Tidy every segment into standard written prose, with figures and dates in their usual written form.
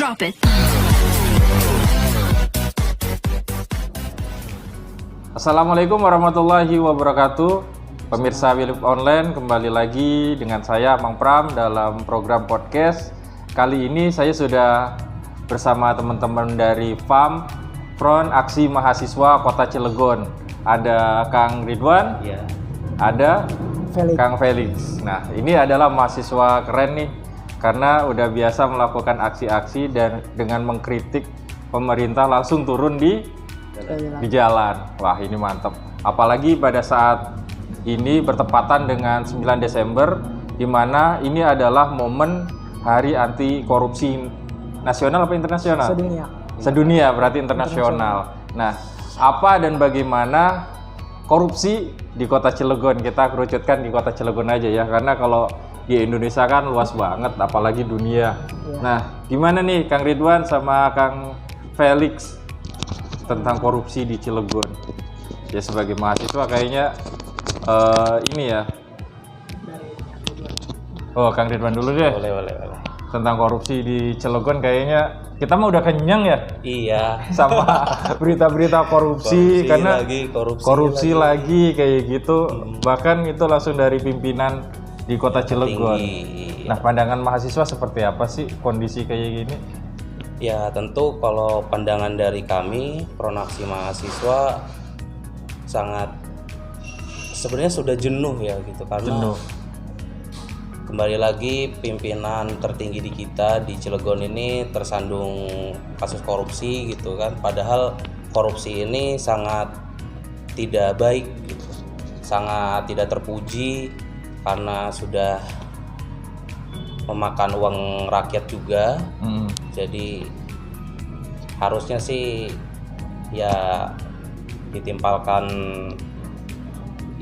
Drop it. Assalamualaikum warahmatullahi wabarakatuh. Pemirsa Wilip Online, kembali lagi dengan saya Mang Pram dalam program podcast. Kali ini saya sudah bersama teman-teman dari FAM, Front Aksi Mahasiswa Kota Cilegon. Ada Kang Ridwan, Iya. ada Felix. Kang Felix. Nah, ini adalah mahasiswa keren nih, karena udah biasa melakukan aksi-aksi dan dengan mengkritik pemerintah langsung turun di jalan. Wah, ini mantap. Apalagi pada saat ini bertepatan dengan 9 Desember, di mana ini adalah momen Hari Anti Korupsi Nasional apa internasional? Sedunia. Sedunia, berarti internasional. Nah, apa dan bagaimana korupsi di Kota Cilegon? Kita kerucutkan di Kota Cilegon aja ya, karena kalau di Indonesia kan luas banget, apalagi dunia. Nah, gimana nih Kang Ridwan sama Kang Felix tentang korupsi di Cilegon? Ya sebagai mahasiswa kayaknya ini ya. Oh, Kang Ridwan dulu deh. Boleh. Tentang korupsi di Cilegon kayaknya kita mah udah kenyang ya Iya. sama berita-berita korupsi karena lagi, korupsi lagi kayak gitu. Bahkan itu langsung dari pimpinan di Kota Cilegon. tinggi. Nah, pandangan mahasiswa seperti apa sih kondisi kayak gini? Ya tentu kalau pandangan dari kami Front Aksi Mahasiswa sangat sebenarnya sudah jenuh ya gitu, karena Jenuh. kembali lagi pimpinan tertinggi di kita di Cilegon ini tersandung kasus korupsi gitu kan, padahal korupsi ini sangat tidak baik gitu. Sangat tidak terpuji karena sudah memakan uang rakyat juga. Jadi harusnya sih ya ditimpalkan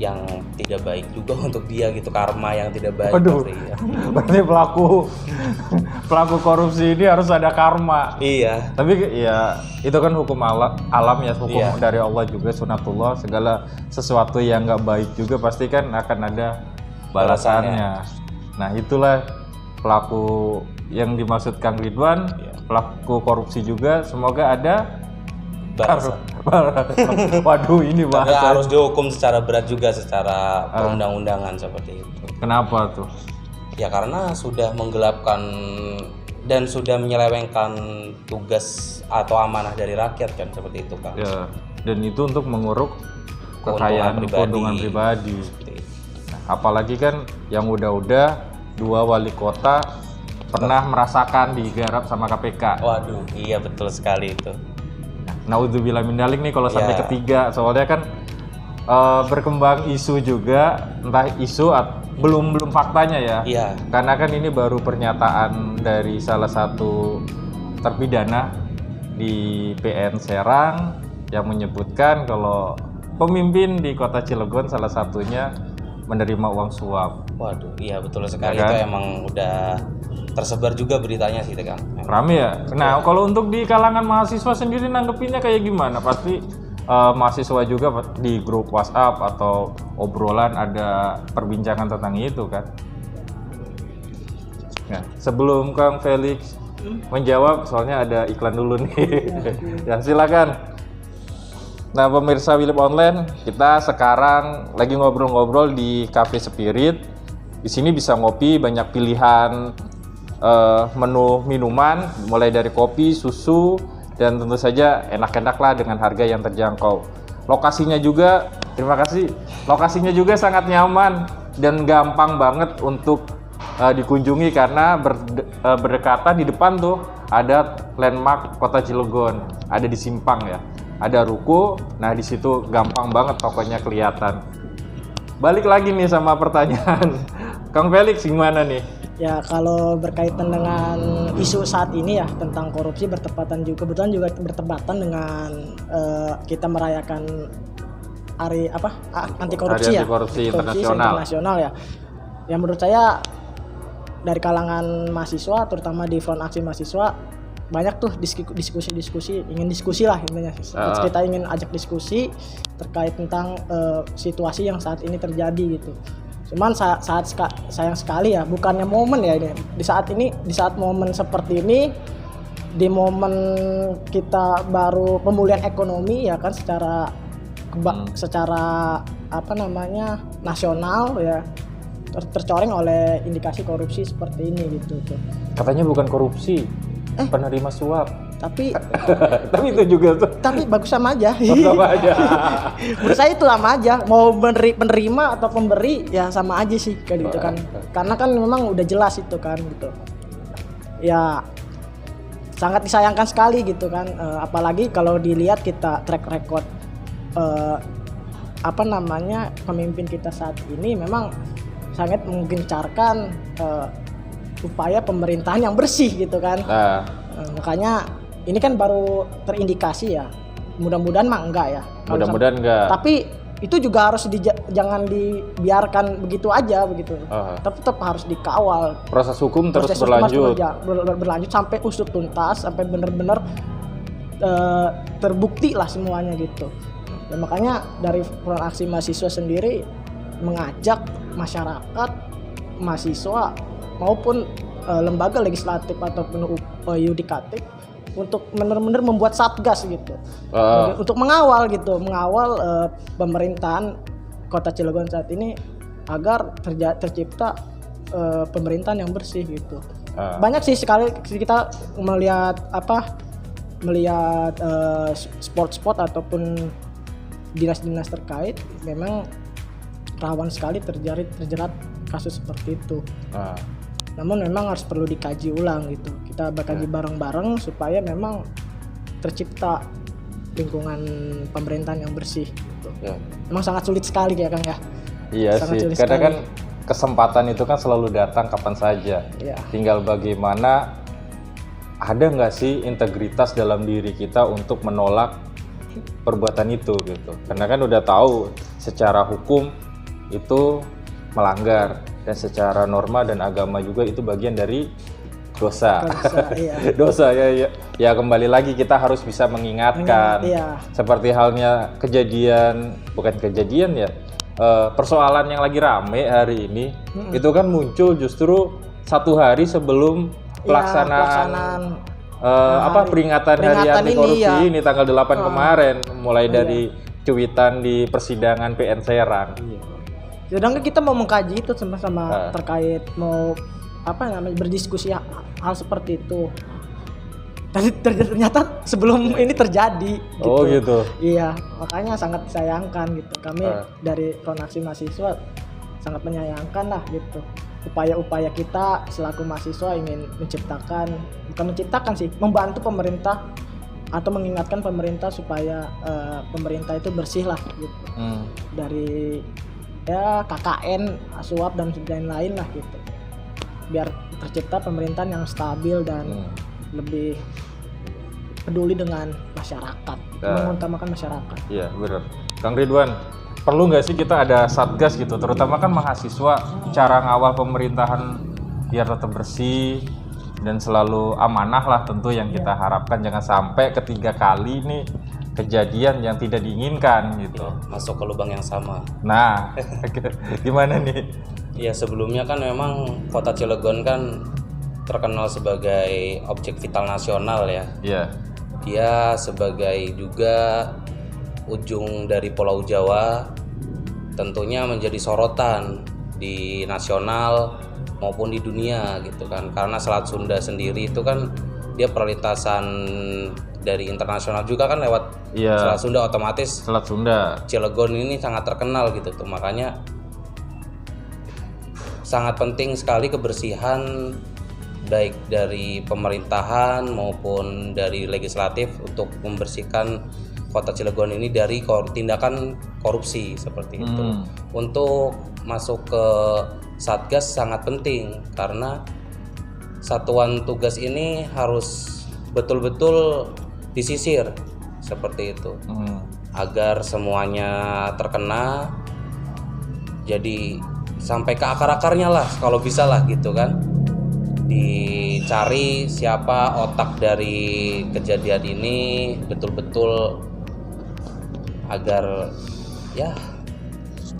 yang tidak baik juga untuk dia gitu, karma yang tidak baik. Waduh, pasti, ya. berarti pelaku korupsi ini harus ada karma. Iya. Tapi ya itu kan hukum alam ya, hukum Iya. dari Allah juga, sunatullah. Segala sesuatu yang nggak baik juga pasti kan akan ada balasannya. Nah, itulah pelaku yang dimaksud Kang Ridwan, Iya. pelaku korupsi juga. Semoga ada Balasan. Waduh, ini Tapi bahasa. harus dihukum secara berat juga secara perundang-undangan seperti itu. Kenapa tuh? Ya karena sudah menggelapkan dan sudah menyelewengkan tugas atau amanah dari rakyat kan, seperti itu kan. Ya, dan itu untuk menguruk Keuntungan kekayaan keuntungan pribadi. Seperti itu. Nah, apalagi kan yang udah-udah dua wali kota pernah merasakan digarap sama KPK. Waduh, iya betul sekali itu. Naudzubillah min dzalik nih kalau sampai Ya. ketiga, soalnya kan berkembang isu juga, entah isu belum faktanya ya. Iya. Karena kan ini baru pernyataan dari salah satu terpidana di PN Serang yang menyebutkan kalau pemimpin di Kota Cilegon salah satunya menerima uang suap. Waduh, iya betul sekali, Ya kan? itu emang udah tersebar juga beritanya sih itu kan. Rame ya? Nah, kalau untuk di kalangan mahasiswa sendiri nanggepinnya kayak gimana? Pasti mahasiswa juga di grup WhatsApp atau obrolan ada perbincangan tentang itu kan? Nah, sebelum Kang Felix menjawab, soalnya ada iklan dulu nih. Ya, silakan. Nah, pemirsa Wilip Online, kita sekarang lagi ngobrol-ngobrol di Cafe Spirit. Di sini bisa ngopi, banyak pilihan menu minuman, mulai dari kopi, susu, dan tentu saja enak-enak lah dengan harga yang terjangkau. Lokasinya juga, terima kasih, lokasinya juga sangat nyaman dan gampang banget untuk dikunjungi karena berdekatan di depan tuh ada landmark Kota Cilegon, ada di Simpang ya, ada ruko. Nah, di situ gampang banget tokonya kelihatan. Balik lagi nih sama pertanyaan Kang Felix, gimana nih? Ya, kalau berkaitan dengan isu saat ini ya tentang korupsi, kebetulan juga bertepatan dengan kita merayakan hari anti korupsi Hari ya. Anti Korupsi Korupsi internasional ya. Yang menurut saya dari kalangan mahasiswa, terutama di Front Aksi Mahasiswa, banyak tuh diskusi, ingin diskusi lah intinya. Kita ingin ajak diskusi terkait tentang situasi yang saat ini terjadi gitu. Cuman sayang sekali ya, bukannya momen ya ini. Di saat momen seperti ini di momen kita baru pemulihan ekonomi ya kan secara apa namanya nasional ya tercoreng oleh indikasi korupsi seperti ini gitu tuh. Katanya bukan korupsi, penerima suap. Tapi itu juga tuh. Tapi bagus sama aja. Sama aja. Menurut saya itu sama aja. Mau penerima atau pemberi ya sama aja sih kayak gitu kan. Karena kan memang udah jelas itu kan gitu. Ya sangat disayangkan sekali gitu kan. Apalagi kalau dilihat kita track record apa namanya pemimpin kita saat ini memang sangat menggencarkan upaya pemerintahan yang bersih gitu kan. Makanya ini kan baru terindikasi ya. Mudah-mudahan mah enggak ya. Mudah-mudahan enggak. Tapi itu juga harus jangan dibiarkan begitu aja begitu. Tetap harus dikawal. Proses hukum terus berlanjut. Berlanjut sampai usut tuntas, sampai benar-benar terbukti lah semuanya gitu. Dan makanya dari Front Aksi Mahasiswa sendiri mengajak masyarakat, mahasiswa maupun lembaga legislatif ataupun yudikatif untuk benar-benar membuat satgas gitu, untuk mengawal pemerintahan Kota Cilegon saat ini agar tercipta pemerintahan yang bersih gitu. Banyak sih sekali kita melihat spot-spot ataupun dinas-dinas terkait memang rawan sekali terjerat kasus seperti itu. Namun memang harus perlu dikaji ulang gitu. Kita berkaji bareng-bareng supaya memang tercipta lingkungan pemerintahan yang bersih gitu. Memang sangat sulit sekali ya Kang ya. Iya sangat sih. Kadang kan kesempatan itu kan selalu datang kapan saja. Tinggal bagaimana ada nggak sih integritas dalam diri kita untuk menolak perbuatan itu gitu. Karena kan udah tahu secara hukum itu melanggar dan secara norma dan agama juga itu bagian dari dosa. Dosa ya kembali lagi kita harus bisa mengingatkan. Seperti halnya persoalan yang lagi rame hari ini itu kan muncul justru 1 hari sebelum pelaksanaan peringatan hari anti korupsi ini tanggal 8 kemarin, mulai dari cuitan di persidangan PN Serang. Sedangkan kita mau mengkaji itu sama-sama terkait mau berdiskusi hal seperti itu. Ternyata sebelum ini terjadi gitu. Oh gitu. Iya, makanya sangat disayangkan gitu. Kami dari Front Aksi Mahasiswa sangat menyayangkan lah gitu. Upaya-upaya kita selaku mahasiswa ingin membantu pemerintah atau mengingatkan pemerintah supaya pemerintah itu bersih lah gitu. Dari KKN, suap dan lain-lain lah gitu. Biar tercipta pemerintahan yang stabil dan lebih peduli dengan masyarakat, mengutamakan masyarakat. Iya benar. Kang Ridwan, perlu nggak sih kita ada satgas gitu, terutama kan mahasiswa, cara ngawal pemerintahan biar tetap bersih dan selalu amanah lah tentu yang kita harapkan, jangan sampai ketiga kali nih kejadian yang tidak diinginkan gitu. Masuk ke lubang yang sama. Nah, gimana nih? Ya sebelumnya kan memang Kota Cilegon kan terkenal sebagai objek vital nasional ya. Iya. Dia sebagai juga ujung dari Pulau Jawa, tentunya menjadi sorotan di nasional maupun di dunia gitu kan. Karena Selat Sunda sendiri itu kan dia perlintasan dari internasional juga kan lewat Selat Sunda, otomatis Selat Sunda. Cilegon ini sangat terkenal gitu tuh. Makanya sangat penting sekali kebersihan baik dari pemerintahan maupun dari legislatif untuk membersihkan Kota Cilegon ini dari tindakan korupsi seperti itu. Untuk masuk ke Satgas sangat penting karena satuan tugas ini harus betul-betul disisir seperti itu agar semuanya terkena, jadi sampai ke akar-akarnya lah kalau bisa lah gitu kan, dicari siapa otak dari kejadian ini betul-betul agar ya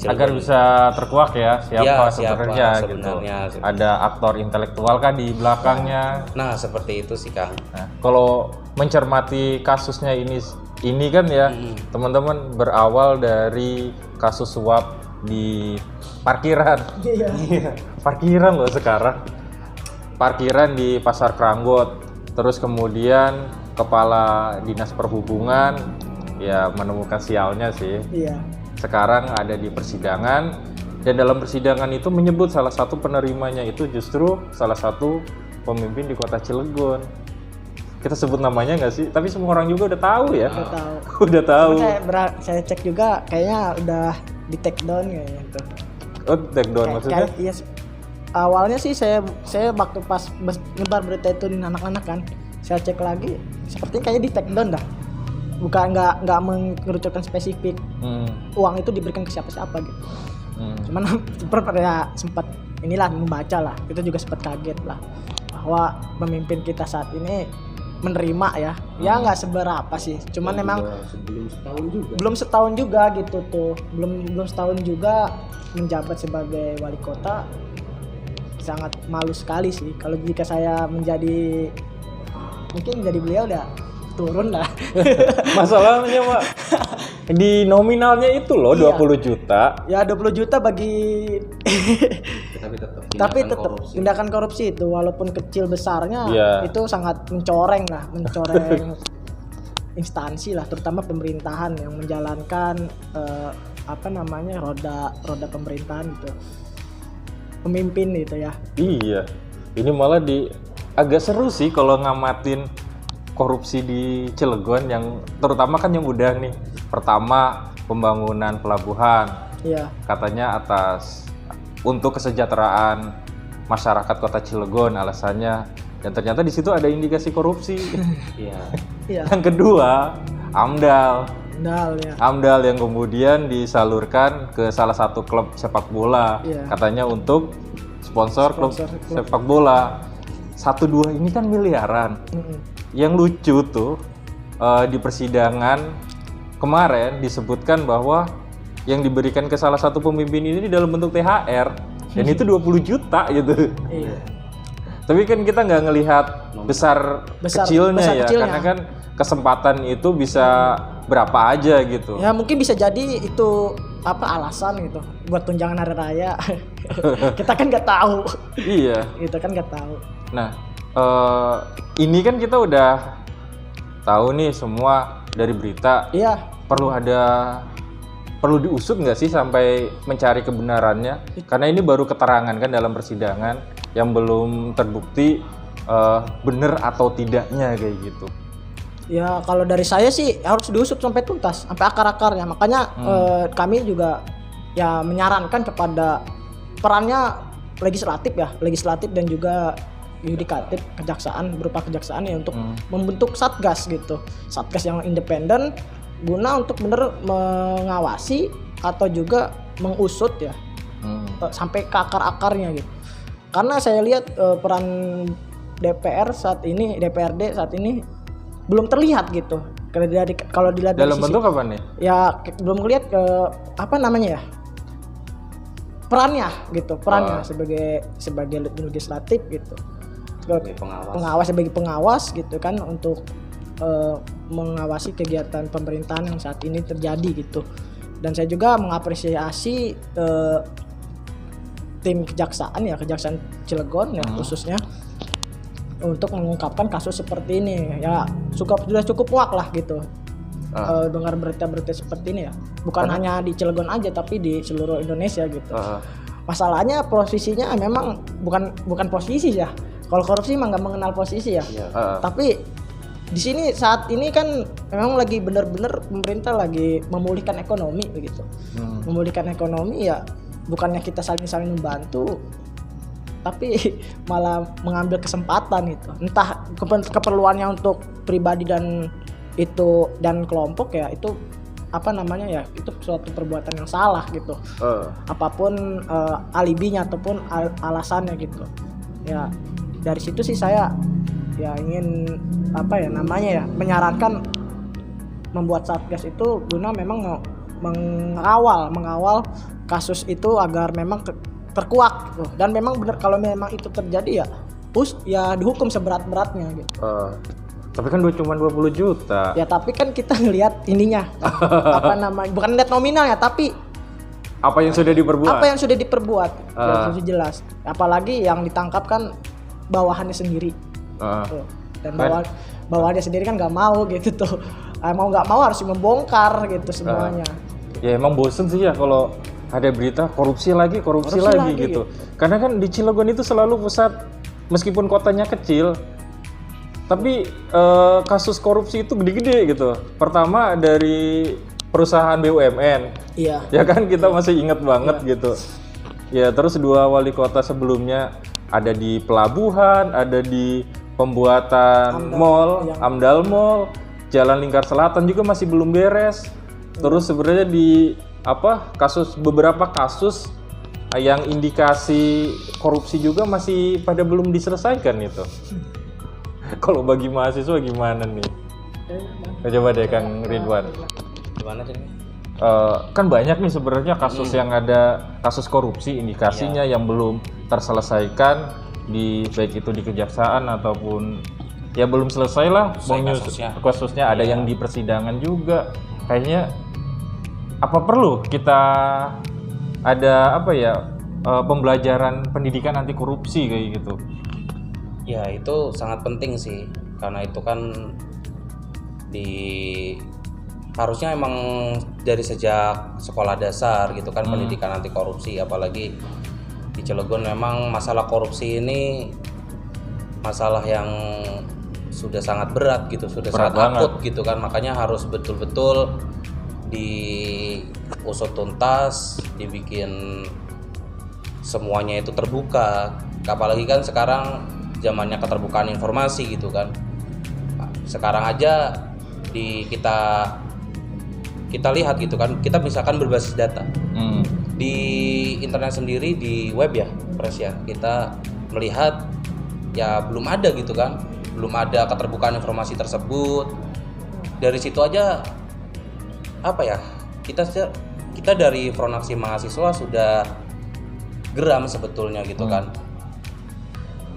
agar bisa terkuak ya siapa sebenarnya gitu. sebenarnya. Ada aktor intelektual kan di belakangnya. Nah, seperti itu sih, Kang. Nah, kalau mencermati kasusnya ini kan ya teman-teman berawal dari kasus suap di parkiran. Iya. Parkiran loh sekarang. Parkiran di Pasar Kranggot. Terus kemudian Kepala Dinas Perhubungan ya menemukan sialnya sih. Iya. Sekarang ada di persidangan dan dalam persidangan itu menyebut salah satu penerimanya itu justru salah satu pemimpin di kota Cilegon. Kita sebut namanya nggak sih? Tapi semua orang juga udah tahu ya. Udah tahu. Udah tahu. Saya cek juga kayaknya udah di take down kayaknya tuh. Oh, take down maksudnya? Iya. Awalnya sih saya waktu pas nyebar berita itu di anak-anak kan, saya cek lagi sepertinya kayaknya di take down dah. Bukan nggak mengerucutkan spesifik uang itu diberikan ke siapa-siapa gitu. Cuman sempat inilah membaca lah, kita juga sempat kaget lah bahwa pemimpin kita saat ini menerima ya nggak seberapa sih, cuman memang belum setahun juga gitu tuh, belum setahun juga menjabat sebagai wali kota. Sangat malu sekali sih kalau jika saya mungkin jadi beliau udah turun lah. Masalahnya Pak, di nominalnya itu loh 20 juta. Ya 20 juta bagi tapi tetap tindakan korupsi itu walaupun kecil besarnya itu sangat mencoreng instansi lah, terutama pemerintahan yang menjalankan roda pemerintahan gitu. Pemimpin gitu ya. Iya. Ini malah agak seru sih kalau ngamatin korupsi di Cilegon yang terutama kan yang udah nih. Pertama pembangunan pelabuhan. Iya. Katanya untuk kesejahteraan masyarakat Kota Cilegon alasannya, dan ternyata di situ ada indikasi korupsi. Iya. Yang kedua, AMDAL yang kemudian disalurkan ke salah satu klub sepak bola. Katanya untuk sponsor klub sepak bola. 1-2 ini kan miliaran. Yang lucu tuh di persidangan kemarin disebutkan bahwa yang diberikan ke salah satu pemimpin ini dalam bentuk THR dan itu 20 juta gitu. Iya. Tapi kan kita nggak ngelihat besar kecilnya, karena kan kesempatan itu bisa berapa aja gitu. Ya mungkin bisa jadi itu alasan gitu buat tunjangan hari raya. Kita kan nggak tahu. Iya. Kita kan nggak tahu. Nah, ini kan kita udah tahu nih semua dari berita. Iya. Perlu diusut nggak sih sampai mencari kebenarannya? Karena ini baru keterangan kan dalam persidangan yang belum terbukti benar atau tidaknya kayak gitu. Ya kalau dari saya sih harus diusut sampai tuntas, sampai akar-akarnya. Makanya kami juga ya menyarankan kepada perannya legislatif dan juga yudikatif, berupa kejaksaan ya untuk membentuk satgas gitu, satgas yang independen guna untuk benar mengawasi atau juga mengusut ya sampai ke akar-akarnya gitu. Karena saya lihat peran DPRD saat ini belum terlihat gitu. Kalau dilihat dalam bentuk apa nih? Ya belum melihat perannya sebagai legislatif gitu. Sebagai pengawas gitu kan untuk mengawasi kegiatan pemerintahan yang saat ini terjadi gitu. Dan saya juga mengapresiasi tim kejaksaan Cilegon ya khususnya untuk mengungkapkan kasus seperti ini ya. Sudah cukup muak lah gitu dengar berita-berita seperti ini ya, bukan hanya di Cilegon aja tapi di seluruh Indonesia gitu. Masalahnya posisinya memang bukan posisi ya. Kalau korupsi emang nggak mengenal posisi ya. Tapi di sini saat ini kan memang lagi benar-benar pemerintah lagi memulihkan ekonomi begitu. Memulihkan ekonomi ya, bukannya kita saling membantu, tapi malah mengambil kesempatan itu. Entah keperluannya untuk pribadi dan kelompok ya, itu itu suatu perbuatan yang salah gitu. Apapun alibinya ataupun alasannya gitu. Ya dari situ sih saya ya ingin menyarankan membuat satgas itu guna memang mengawal kasus itu agar memang terkuak gitu. Dan memang benar kalau memang itu terjadi ya dihukum seberat-beratnya gitu. Tapi kan cuma 20 juta. Ya tapi kan kita ngelihat ininya apa namanya, bukan lihat nominalnya tapi apa yang sudah diperbuat. Ya, harus jelas. Apalagi yang ditangkap kan bawahannya sendiri. Tuh. Dan bawahannya sendiri kan nggak mau gitu tuh. Mau nggak mau harus membongkar gitu semuanya. Ya emang bosen sih ya kalau ada berita korupsi lagi gitu. Karena kan di Cilegon itu selalu pusat, meskipun kotanya kecil, tapi kasus korupsi itu gede-gede gitu. Pertama dari perusahaan BUMN, Iya. ya kan kita masih ingat banget gitu. Ya terus 2 wali kota sebelumnya ada di pelabuhan, ada di pembuatan mall, Amdal Mall, Jalan Lingkar Selatan juga masih belum beres. Terus sebenarnya di beberapa kasus yang indikasi korupsi juga masih pada belum diselesaikan itu. Kalau bagi mahasiswa gimana nih? Coba deh Kang Ridwan. Gimana sih? Kan banyak nih sebenarnya kasus yang ada kasus korupsi indikasinya yang belum terselesaikan baik itu di kejaksaan ataupun ya belum selesai lah kasusnya ada yang di persidangan juga. Kayaknya apa perlu kita ada pembelajaran pendidikan anti korupsi kayak gitu? Ya itu sangat penting sih, karena itu kan harusnya emang dari sejak sekolah dasar gitu kan pendidikan anti korupsi. Apalagi di Cilegon memang masalah korupsi ini masalah yang sudah sangat berat gitu, sudah sangat akut gitu kan. Makanya harus betul-betul diusut tuntas, dibikin semuanya itu terbuka. Apalagi kan sekarang zamannya keterbukaan informasi gitu kan. Sekarang aja kita lihat gitu kan, kita misalkan berbasis data di internet sendiri, di web ya, Pres ya, kita melihat ya belum ada gitu kan, belum ada keterbukaan informasi tersebut. Dari situ aja kita dari Front Aksi Mahasiswa sudah geram sebetulnya gitu kan.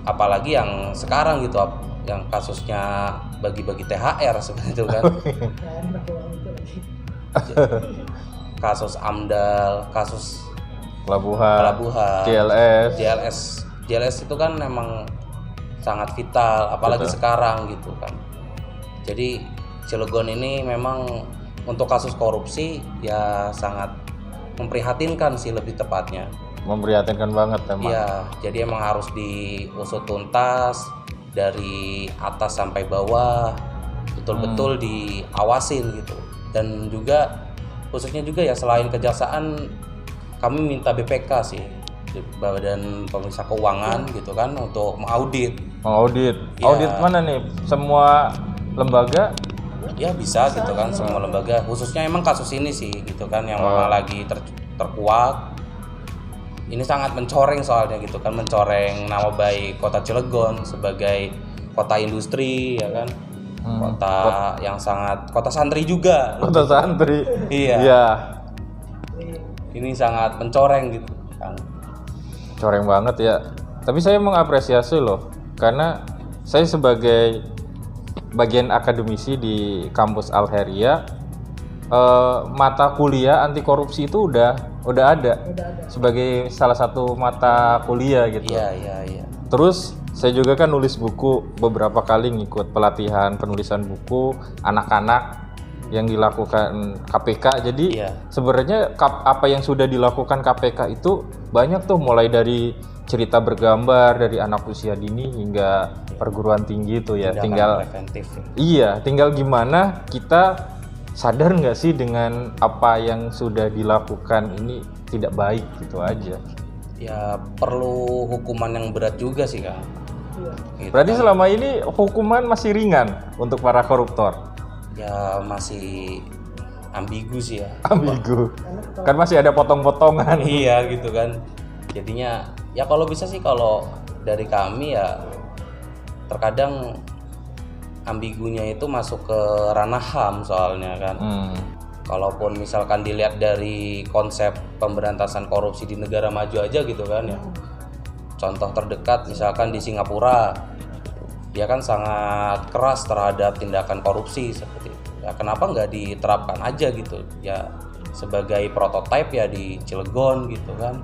Apalagi yang sekarang gitu, yang kasusnya bagi-bagi THR seperti itu kan. Kasus Amdal, kasus pelabuhan, JLS itu kan memang sangat vital, apalagi sekarang gitu kan. Jadi Cilegon ini memang untuk kasus korupsi ya sangat memprihatinkan sih, lebih tepatnya. Memprihatinkan banget emang. Iya, jadi emang harus diusut tuntas dari atas sampai bawah, betul-betul diawasin gitu. Dan juga khususnya juga ya selain kejaksaan, kami minta BPK sih, Badan Pemeriksa Keuangan gitu kan, untuk mengaudit. Ya. Audit mana nih? Semua lembaga? Ya bisa gitu kan, semua lembaga. Khususnya emang kasus ini sih gitu kan, yang memang lagi terkuak. Ini sangat mencoreng soalnya gitu kan, mencoreng nama baik Kota Cilegon sebagai kota industri ya kan. Kota santri juga. Kota santri. Iya. Ini sangat mencoreng gitu kan. Coreng banget ya. Tapi saya mengapresiasi loh, karena saya sebagai bagian akademisi di kampus Al-Heria, mata kuliah anti korupsi itu udah ada sebagai salah satu mata kuliah gitu. Iya. Terus saya juga kan nulis buku, beberapa kali ngikut pelatihan penulisan buku anak-anak yang dilakukan KPK. Jadi sebenarnya apa yang sudah dilakukan KPK itu banyak tuh, mulai dari cerita bergambar dari anak usia dini hingga perguruan tinggi tuh ya. Tinggal preventif. Iya, tinggal gimana kita sadar nggak sih dengan apa yang sudah dilakukan ini tidak baik gitu aja. Ya perlu hukuman yang berat juga sih Kak. Gitu. Berarti selama ini hukuman masih ringan untuk para koruptor? Ya masih ambigu sih ya. Ambigu. Kan masih ada potong-potongan. Iya gitu kan. Jadinya ya kalau bisa sih, kalau dari kami ya terkadang ambigunya itu masuk ke ranah HAM soalnya kan. Kalaupun misalkan dilihat dari konsep pemberantasan korupsi di negara maju aja gitu kan ya. Contoh terdekat misalkan di Singapura, dia kan sangat keras terhadap tindakan korupsi seperti itu. Ya kenapa nggak diterapkan aja gitu? Ya sebagai prototipe ya di Cilegon gitu kan.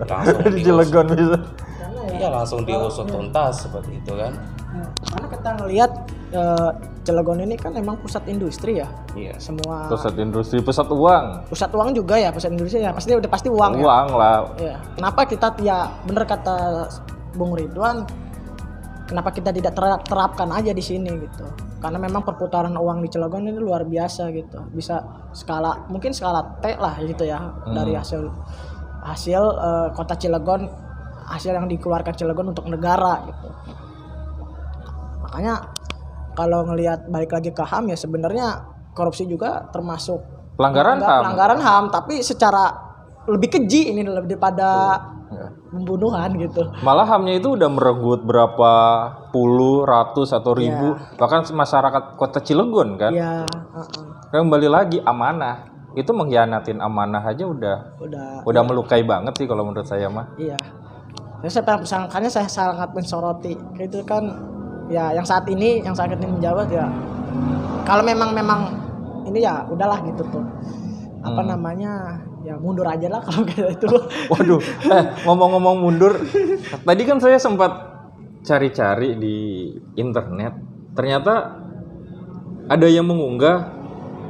Langsung Di Cilegon bisa. Iya langsung diusut tuntas seperti itu kan. Karena kita ngelihat Cilegon ini kan emang pusat industri ya. Iya. Semua Pusat industri, pusat uang. pusat uang juga ya, pusat industri ya. Pasti uang ya. Uang lah. Ya. Kenapa kita ya bener kata Bung Ridwan, kenapa kita tidak terapkan aja di sini gitu? Karena memang perputaran uang di Cilegon ini luar biasa gitu. Bisa mungkin skala T lah gitu ya dari hasil kota Cilegon, hasil yang dikeluarkan Cilegon untuk negara gitu. Makanya kalau ngelihat balik lagi ke HAM ya sebenarnya korupsi juga termasuk Pelanggaran HAM. pelanggaran HAM, tapi secara lebih keji ini daripada pembunuhan gitu. Malah HAM-nya itu udah merenggut berapa puluh, ratus atau ribu, bahkan masyarakat kota Cilegon kan. Iya, Kembali lagi amanah. Itu mengkhianatin amanah aja udah melukai banget sih kalau menurut saya mah. Iya. Makanya saya sangat mensoroti. Itu kan ya yang saat ini menjabat ya. Kalau memang ini ya udahlah gitu tuh. Apa namanya? Ya mundur aja lah kalau kayak itu. Waduh, ngomong-ngomong mundur, tadi kan saya sempat cari-cari di internet, ternyata ada yang mengunggah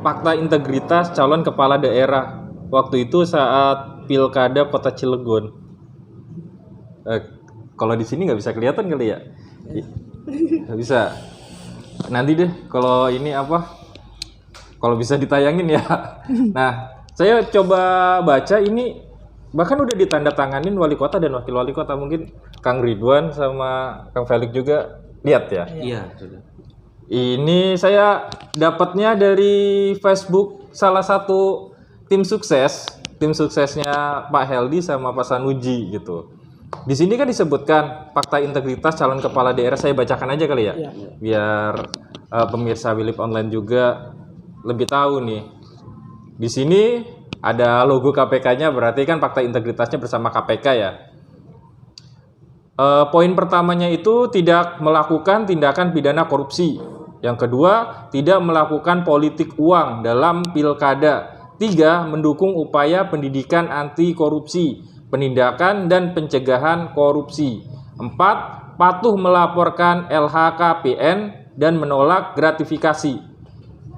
fakta integritas calon kepala daerah waktu itu saat pilkada kota Cilegon. Kalau di sini nggak bisa kelihatan kali ya? Nggak bisa. Nanti deh kalau ini kalau bisa ditayangin ya. Nah. Saya coba baca ini bahkan udah ditandatanganin wali kota dan wakil wali kota, mungkin Kang Ridwan sama Kang Felix juga lihat ya. Iya, sudah. Ini saya dapatnya dari Facebook salah satu tim suksesnya Pak Heldi sama Pak Sanuji gitu. Di sini kan disebutkan fakta integritas calon kepala daerah, saya bacakan aja kali ya. Biar pemirsa Wilip Online juga lebih tahu nih. Di sini ada logo KPK-nya, berarti kan fakta integritasnya bersama KPK ya. Poin pertamanya itu tidak melakukan tindakan pidana korupsi. Yang kedua, tidak melakukan politik uang dalam pilkada. 3, mendukung upaya pendidikan anti korupsi, penindakan dan pencegahan korupsi. 4, patuh melaporkan LHKPN dan menolak gratifikasi.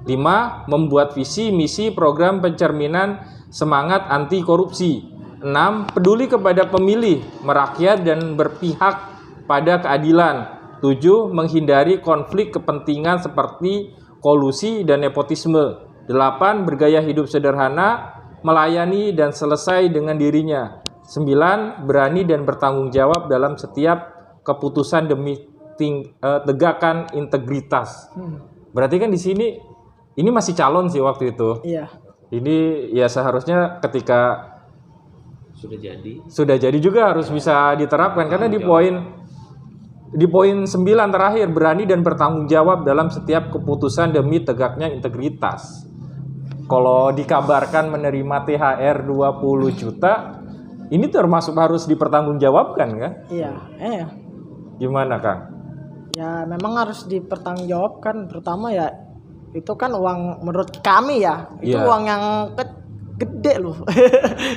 5. Membuat visi misi program pencerminan semangat anti korupsi. 6. Peduli kepada pemilih, merakyat dan berpihak pada keadilan. 7. Menghindari konflik kepentingan seperti kolusi dan nepotisme. 8. Bergaya hidup sederhana, melayani dan selesai dengan dirinya. 9. Berani dan bertanggung jawab dalam setiap keputusan demi tegakkan integritas. Berarti kan di sini ini masih calon sih waktu itu. Iya. Ini ya seharusnya ketika sudah jadi juga harus bisa diterapkan karena di poin 9 terakhir, berani dan bertanggung jawab dalam setiap keputusan demi tegaknya integritas. Kalau dikabarkan menerima THR 20 juta, ini termasuk harus dipertanggungjawabkan kan? Iya. Gimana Kang? Ya memang harus dipertanggungjawabkan, terutama ya itu kan uang menurut kami ya, itu uang yang gede loh.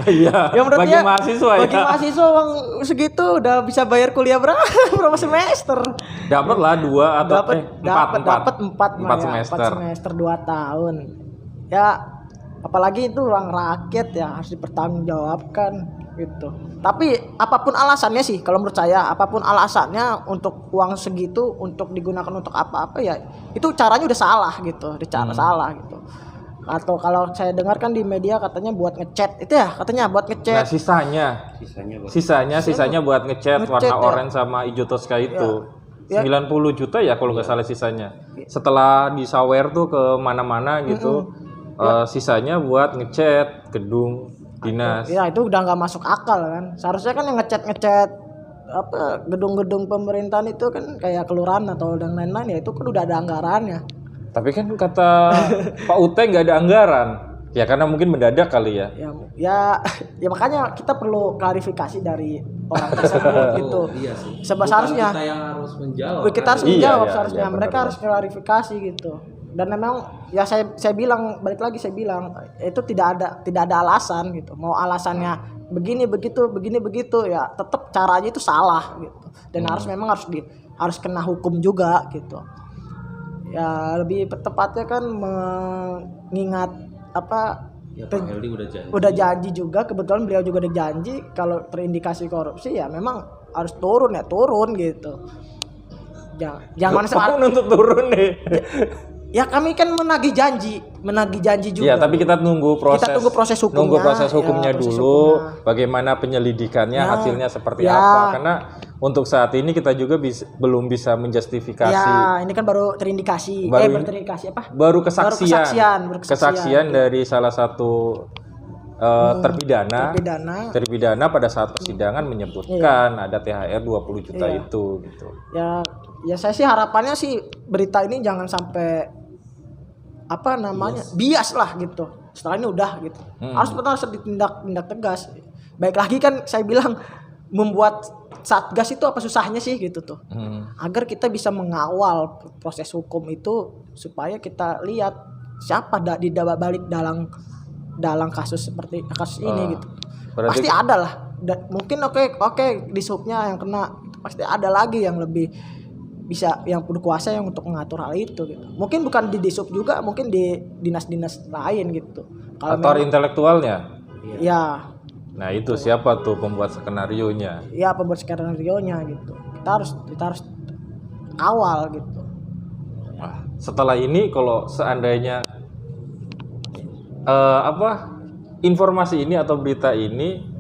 Iya. Yang menurut bagi mahasiswa ya. Bagi mahasiswa uang segitu udah bisa bayar kuliah berapa semester? Dapat lah 2 atau 4 semester 2 tahun. Ya apalagi itu uang rakyat ya, harus dipertanggungjawabkan gitu. Tapi apapun alasannya sih, kalau menurut saya apapun alasannya untuk uang segitu untuk digunakan untuk apa-apa ya itu caranya udah salah gitu, salah gitu. Atau kalau saya dengar kan di media katanya buat ngechat itu ya, katanya buat ngechat. Nah sisanya buat ngechat warna oranye sama hijau Tosca itu. 90 juta ya kalau nggak salah sisanya. Setelah disawer tuh ke mana-mana gitu, sisanya buat ngechat gedung dinas. Ya itu udah nggak masuk akal kan. Seharusnya kan yang ngecat gedung-gedung pemerintahan itu kan kayak kelurahan atau dan lain-lain ya itu kan udah ada anggarannya. Tapi kan kata Pak Ute nggak ada anggaran. Ya karena mungkin mendadak kali ya. Ya makanya kita perlu klarifikasi dari orang tersebut gitu. Iya sih. Seharusnya kita yang harus menjawab. kita harus Iya, menjawab iya, seharusnya. iya, Mereka benar. harus klarifikasi gitu. Dan memang ya saya bilang balik lagi saya bilang itu tidak ada alasan gitu. Mau alasannya begini begitu ya tetap caranya itu salah gitu. Dan harus kena hukum juga gitu. Ya lebih tepatnya kan mengingat apa Ya Pak Heldi udah janji juga, kebetulan beliau juga udah janji kalau terindikasi korupsi ya memang harus turun gitu. Jangan Kamu nuntut turun nih. ya kami kan menagih janji juga. Iya, tapi kita tunggu proses hukumnya. Nunggu proses hukumnya ya, proses dulu, hukumnya. bagaimana penyelidikannya, Ya, hasilnya seperti ya. apa. Karena untuk saat ini kita juga belum bisa menjustifikasi. Ya, ini kan baru terindikasi. Baru terindikasi apa? Baru kesaksian kesaksian. dari salah satu terpidana pada saat persidangan menyebutkan ada THR 20 juta itu gitu. Ya saya sih harapannya sih berita ini jangan sampai bias lah gitu. Setelah ini udah gitu. Harus ditindak tegas. Baik lagi kan saya bilang membuat satgas itu apa susahnya sih gitu tuh. Agar kita bisa mengawal proses hukum itu supaya kita lihat siapa di balik dalam kasus seperti kasus ini gitu. Pasti ada lah. Mungkin oke di subnya yang kena, pasti ada lagi yang lebih bisa yang berkuasa yang untuk mengatur hal itu gitu. Mungkin bukan di sub juga, mungkin di dinas-dinas lain gitu. Aktor intelektualnya. Ya. Nah, itu siapa tuh pembuat skenarionya? Ya, pembuat skenarionya gitu. Kita harus awal gitu. Nah, setelah ini kalau seandainya informasi ini atau berita ini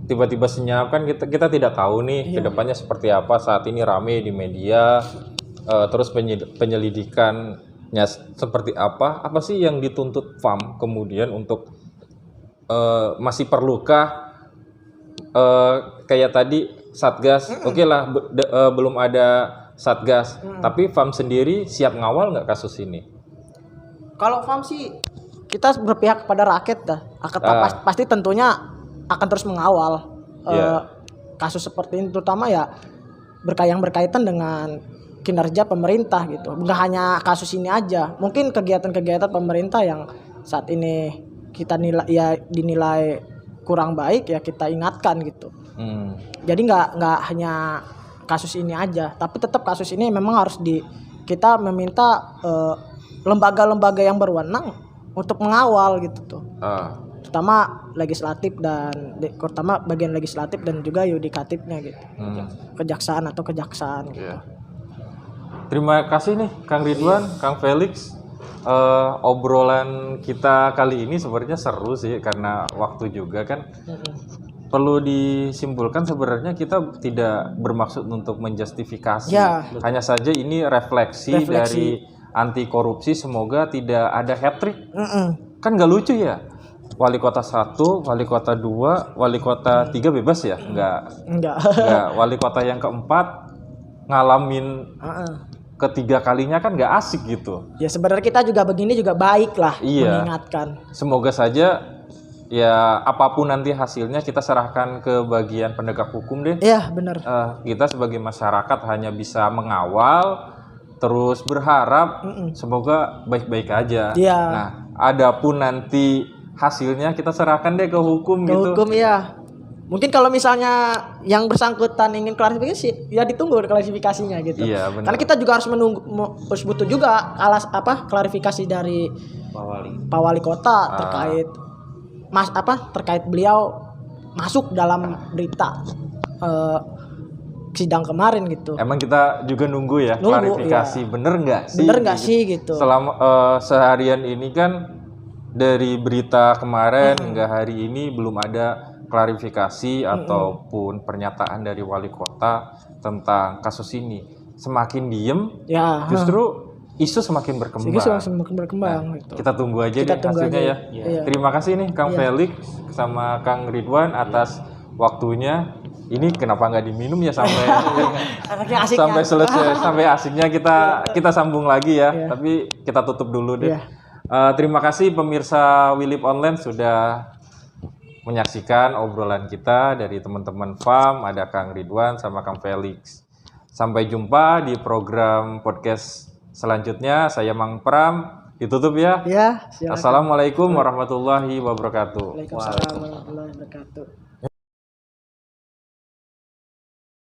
tiba-tiba senyap, kan kita tidak tahu nih kedepannya seperti apa. Saat ini rame di media, terus penyelidikannya seperti apa sih yang dituntut FAM kemudian untuk masih perlukah kayak tadi Satgas, oke lah belum ada Satgas, tapi FAM sendiri siap ngawal nggak kasus ini? Kalau FAM sih kita berpihak kepada rakyat dah. Pasti tentunya akan terus mengawal kasus seperti ini, terutama ya yang berkaitan dengan kinerja pemerintah gitu. Bukan hanya kasus ini aja, mungkin kegiatan-kegiatan pemerintah yang saat ini kita dinilai kurang baik ya kita ingatkan gitu. Jadi nggak hanya kasus ini aja, tapi tetap kasus ini memang harus kita meminta lembaga-lembaga yang berwenang untuk mengawal gitu tuh. Terutama legislatif terutama bagian legislatif dan juga yudikatifnya gitu. Kejaksaan gitu. Yeah. Terima kasih nih Kang Ridwan, Kang Felix. Obrolan kita kali ini sebenarnya seru sih karena waktu juga kan. Perlu disimpulkan sebenarnya kita tidak bermaksud untuk menjustifikasi. Hanya saja ini refleksi dari anti korupsi, semoga tidak ada hat-trick. Kan nggak lucu ya? Wali kota 1, wali kota 2, wali kota 3 bebas ya? Enggak. Wali kota yang keempat ngalamin ketiga kalinya kan nggak asik gitu. Ya sebenarnya kita juga begini juga baik lah mengingatkan. Semoga saja ya apapun nanti hasilnya kita serahkan ke bagian penegak hukum deh. Iya benar. Kita sebagai masyarakat hanya bisa mengawal, terus berharap semoga baik-baik aja. Nah, adapun nanti hasilnya kita serahkan deh ke hukum gitu. Hukum ya. Mungkin kalau misalnya yang bersangkutan ingin klarifikasi, ya ditunggu klarifikasinya gitu. Iya, benar. Karena kita juga harus butuh juga klarifikasi dari Pak Wali Kota terkait beliau masuk dalam berita sidang kemarin gitu. Emang kita juga nunggu ya klarifikasi bener nggak sih gitu. Selama seharian ini kan dari berita kemarin hingga hari ini belum ada klarifikasi ataupun pernyataan dari wali kota tentang kasus ini. Semakin diem, justru isu semakin berkembang. Nah, gitu. Kita tunggu aja hasilnya ya. Terima kasih nih Kang Felix sama Kang Ridwan atas waktunya. ini kenapa nggak diminum ya sampai Saking asiknya. sampai selesai, sampai asiknya kita sambung lagi ya. Iya. Tapi kita tutup dulu deh. Iya. Terima kasih pemirsa Willip Online sudah menyaksikan obrolan kita dari teman-teman FAM, ada Kang Ridwan sama Kang Felix. Sampai jumpa di program podcast selanjutnya. Saya Mang Pram, ditutup ya. Ya, silakan. Assalamualaikum warahmatullahi wabarakatuh. Waalaikumsalam warahmatullahi wabarakatuh.